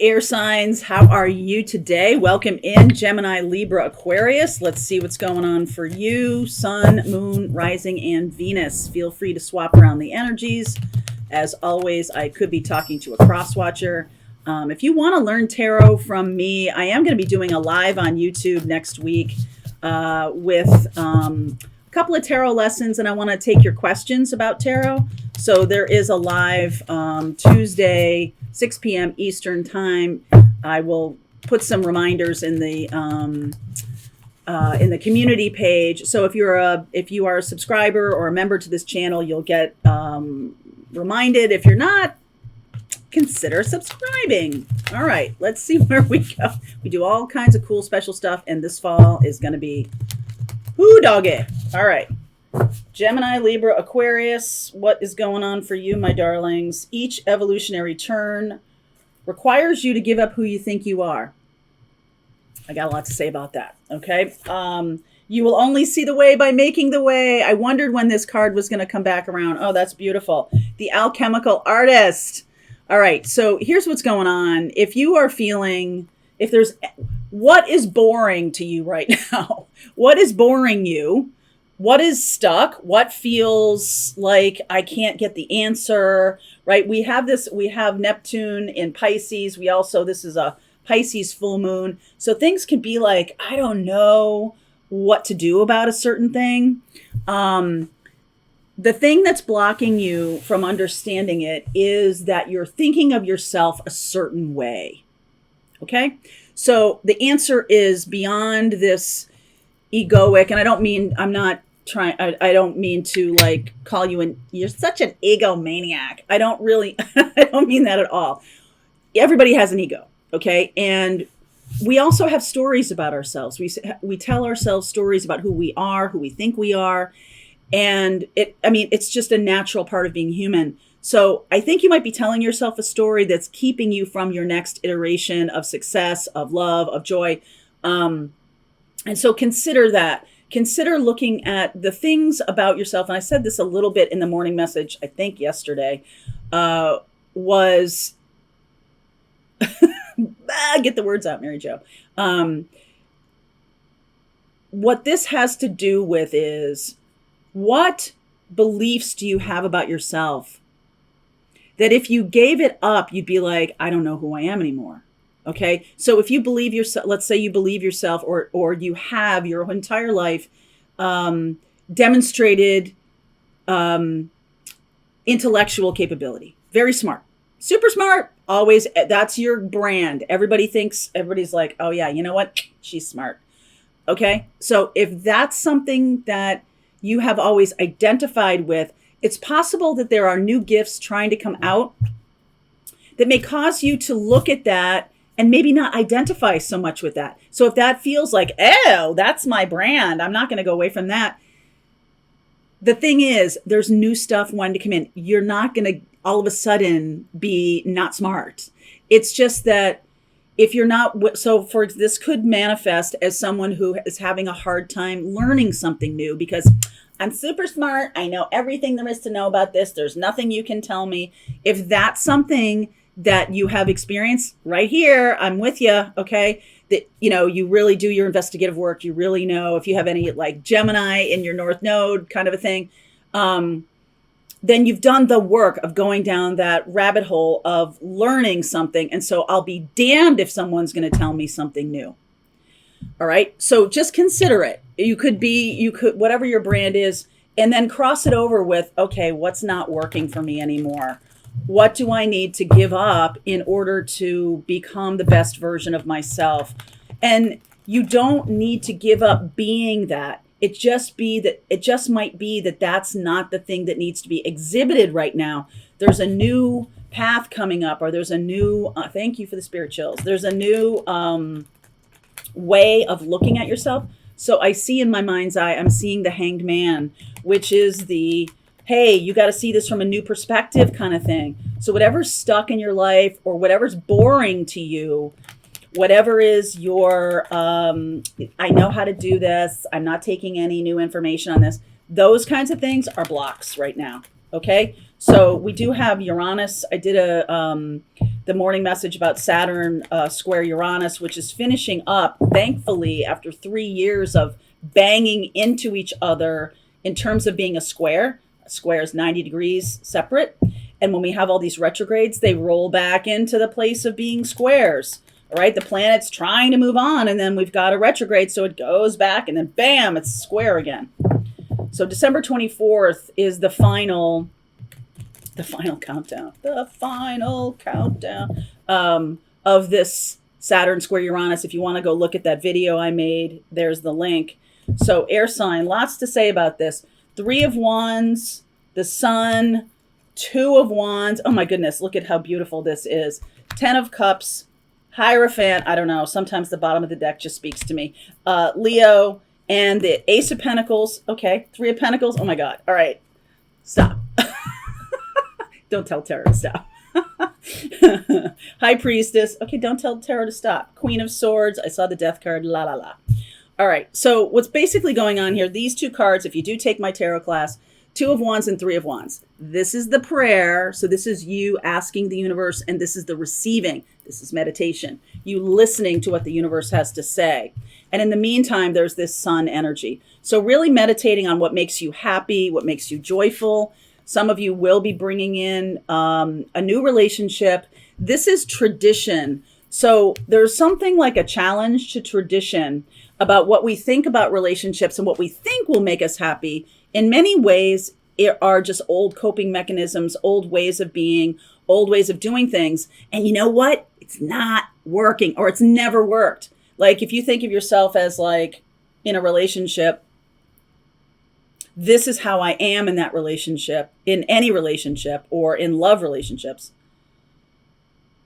Air signs, how are you today? Welcome in, Gemini Libra Aquarius. Let's see what's going on for you. Sun, Moon, Rising, and Venus. Feel free to swap around the energies. As always, I could be talking to a cross watcher. If you want to learn tarot from me, I am going to be doing a live on YouTube next week with a couple of tarot lessons, and I want to take your questions about tarot. So there is a live Tuesday, 6 p.m. Eastern time. I will put some reminders in the community page. So if you are a subscriber or a member to this channel, you'll get reminded. If you're not, consider subscribing. All right, let's see where we go. We do all kinds of cool special stuff, and this fall is going to be whoo doggy. All right. Gemini, Libra, Aquarius, what is going on for you, my darlings? Each evolutionary turn requires you to give up who you think you are. I got a lot to say about that, okay? You will only see the way by making the way. I wondered when this card was going to come back around. Oh, that's beautiful. The alchemical artist. All right, so here's what's going on. If you are feeling, what is boring to you right now? What is boring you? What is stuck? What feels like I can't get the answer, right? We have Neptune in Pisces. This is a Pisces full moon. So things can be like, I don't know what to do about a certain thing. The thing that's blocking you from understanding it is that you're thinking of yourself a certain way. Okay? So the answer is beyond this egoic, and I don't mean to like call you you're such an egomaniac. I don't mean that at all. Everybody has an ego, okay? And we also have stories about ourselves. We tell ourselves stories about who we are, who we think we are. And it's just a natural part of being human. So I think you might be telling yourself a story that's keeping you from your next iteration of success, of love, of joy. And so consider that. Consider looking at the things about yourself. And I said this a little bit in the morning message, I think yesterday, was, get the words out, Mary Jo. What this has to do with is, what beliefs do you have about yourself that if you gave it up, you'd be like, I don't know who I am anymore. Okay. So if you believe yourself, let's say you believe yourself, or you have your entire life demonstrated intellectual capability, very smart, super smart, always, that's your brand. Everybody's like, oh yeah, you know what? She's smart. Okay. So if that's something that you have always identified with, it's possible that there are new gifts trying to come out that may cause you to look at that and maybe not identify so much with that. So if that feels like, oh, that's my brand, I'm not going to go away from that. The thing is, there's new stuff wanting to come in. You're not going to all of a sudden be not smart. It's just that if you're not, this could manifest as someone who is having a hard time learning something new because I'm super smart. I know everything there is to know about this. There's nothing you can tell me. If that's something that you have experienced right here, I'm with you. Okay. That, you really do your investigative work. You really know if you have any like Gemini in your North Node kind of a thing. Then you've done the work of going down that rabbit hole of learning something. And so I'll be damned if someone's going to tell me something new. All right. So just consider it. You could whatever your brand is, and then cross it over with, okay, what's not working for me anymore? What do I need to give up in order to become the best version of myself? And you don't need to give up being that. It just might be that that's not the thing that needs to be exhibited right now. There's a new path coming up, or there's a new, thank you for the spirit chills. There's a new way of looking at yourself. So I see in my mind's eye, I'm seeing the Hanged Man, which is the, hey, you got to see this from a new perspective kind of thing. So whatever's stuck in your life or whatever's boring to you, whatever is your, I know how to do this, I'm not taking any new information on this, those kinds of things are blocks right now. Okay. So we do have Uranus. I did the morning message about Saturn square Uranus, which is finishing up, thankfully, after 3 years of banging into each other in terms of being a square. A square is 90 degrees separate. And when we have all these retrogrades, they roll back into the place of being squares. All right, the planet's trying to move on, and then we've got a retrograde, so it goes back, and then bam, it's square again. So December 24th is the final countdown of this Saturn square Uranus. If you want to go look at that video I made, there's the link. So air sign, lots to say about this. 3 of Wands, the Sun, 2 of Wands. Oh my goodness, look at how beautiful this is. 10 of Cups, Hierophant, I don't know, sometimes the bottom of the deck just speaks to me. Leo, and the Ace of Pentacles. Okay, 3 of Pentacles. Oh my God. All right, stop. Don't tell Tarot to stop. High Priestess. Okay, don't tell Tarot to stop. Queen of Swords. I saw the Death card. La, la, la. All right, so what's basically going on here, these 2 cards, if you do take my tarot class, 2 of Wands and 3 of Wands. This is the prayer. So this is you asking the universe, and this is the receiving. This is meditation. You listening to what the universe has to say. And in the meantime, there's this sun energy. So really meditating on what makes you happy, what makes you joyful. Some of you will be bringing in a new relationship. This is tradition. So there's something like a challenge to tradition about what we think about relationships and what we think will make us happy. In many ways, it are just old coping mechanisms, old ways of being, old ways of doing things. And you know what? It's not working, or it's never worked. Like if you think of yourself as like in a relationship, this is how I am in that relationship, in any relationship or in love relationships,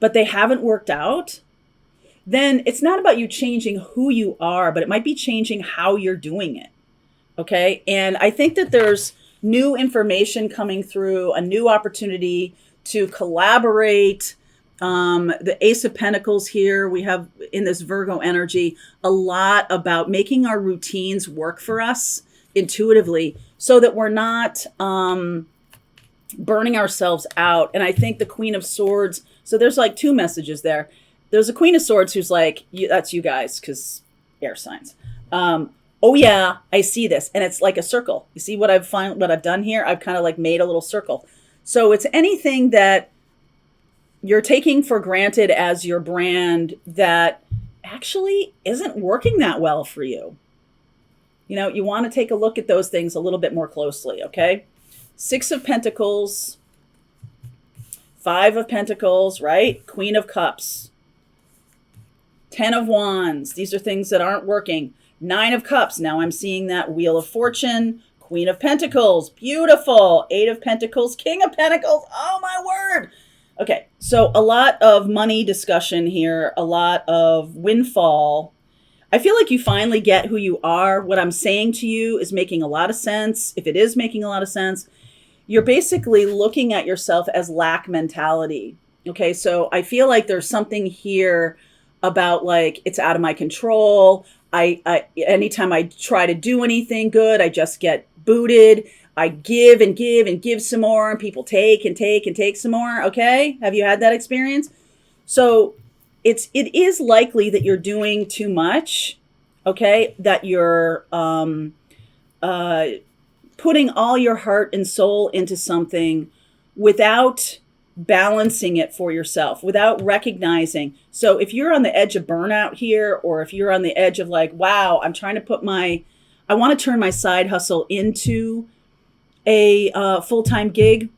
but they haven't worked out, then it's not about you changing who you are, but it might be changing how you're doing it. Okay. And I think that there's new information coming through, a new opportunity to collaborate. The Ace of Pentacles here, we have in this Virgo energy, a lot about making our routines work for us intuitively so that we're not burning ourselves out. And I think the Queen of Swords, so there's like 2 messages there. There's a Queen of Swords who's like, that's you guys, because air signs. Oh yeah, I see this. And it's like a circle. You see what I've done here? I've kind of like made a little circle. So it's anything that you're taking for granted as your brand that actually isn't working that well for you. You know, you want to take a look at those things a little bit more closely, okay? 6 of Pentacles, 5 of Pentacles, right? Queen of Cups, 10 of Wands. These are things that aren't working. 9 of Cups. Now I'm seeing that Wheel of Fortune, Queen of Pentacles. Beautiful. 8 of Pentacles, King of Pentacles. Oh, my word. Okay, so a lot of money discussion here, a lot of windfall. I feel like you finally get who you are. What I'm saying to you is making a lot of sense. If it is making a lot of sense, you're basically looking at yourself as lack mentality. Okay, so I feel like there's something here about like, it's out of my control. Anytime I try to do anything good, I just get booted. I give and give and give some more, and people take and take and take some more. Okay. Have you had that experience? So it is likely that you're doing too much. Okay. That you're, putting all your heart and soul into something without balancing it for yourself, without recognizing. So if you're on the edge of burnout here, or if you're on the edge of like, wow, I'm trying to I want to turn my side hustle into a full-time gig,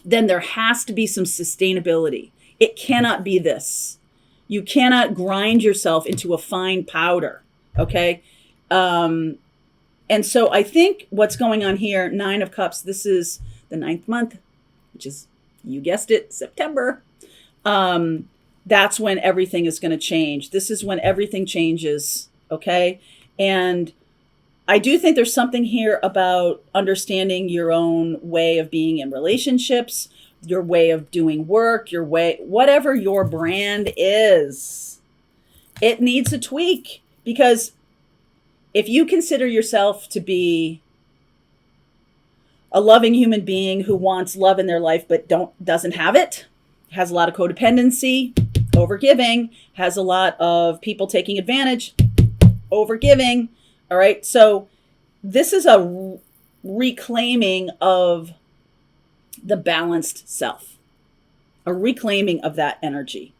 then there has to be some sustainability. It cannot be this. You cannot grind yourself into a fine powder. Okay. And so I think what's going on here, 9 of Cups, this is the 9th month, which is, you guessed it, September. That's when everything is going to change. This is when everything changes. Okay. And I do think there's something here about understanding your own way of being in relationships, your way of doing work, your way, whatever your brand is, it needs a tweak. Because if you consider yourself to be a loving human being who wants love in their life but doesn't have it, has a lot of codependency, overgiving, has a lot of people taking advantage, overgiving. All right. So this is a reclaiming of the balanced self, a reclaiming of that energy.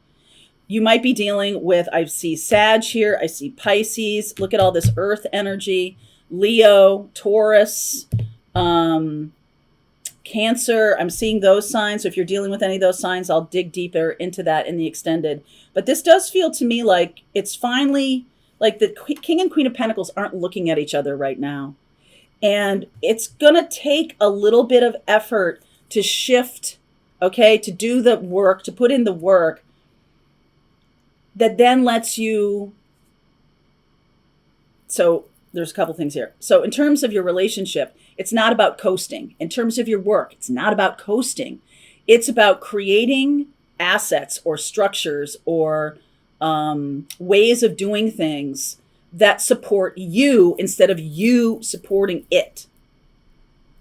You might be dealing with, I see Sag here, I see Pisces. Look at all this earth energy, Leo, Taurus, Cancer. I'm seeing those signs. So if you're dealing with any of those signs, I'll dig deeper into that in the extended. But this does feel to me like it's finally, like the King and Queen of Pentacles aren't looking at each other right now. And it's going to take a little bit of effort to shift, okay, to do the work, to put in the work that then lets you. So there's a couple things here. So in terms of your relationship, it's not about coasting. In terms of your work, it's not about coasting. It's about creating assets or structures or ways of doing things that support you instead of you supporting it.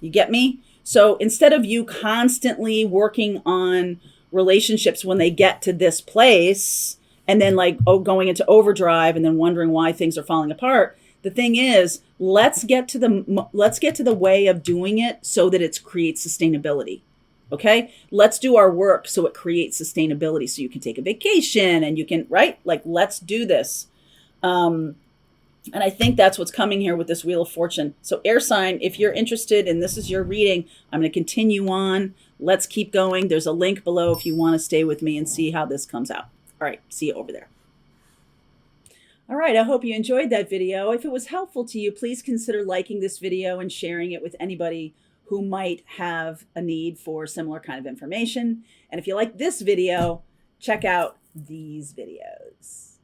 You get me? So instead of you constantly working on relationships when they get to this place and then like going into overdrive and then wondering why things are falling apart, the thing is, let's get to the way of doing it so that it creates sustainability. Okay, let's do our work so it creates sustainability, so you can take a vacation and you can, right? Like, let's do this. And I think that's what's coming here with this Wheel of Fortune. So air sign, if you're interested and this is your reading, I'm going to continue on. Let's keep going. There's a link below if you want to stay with me and see how this comes out. All right, see you over there. All right, I hope you enjoyed that video. If it was helpful to you, please consider liking this video and sharing it with anybody who might have a need for similar kind of information. And if you like this video, check out these videos.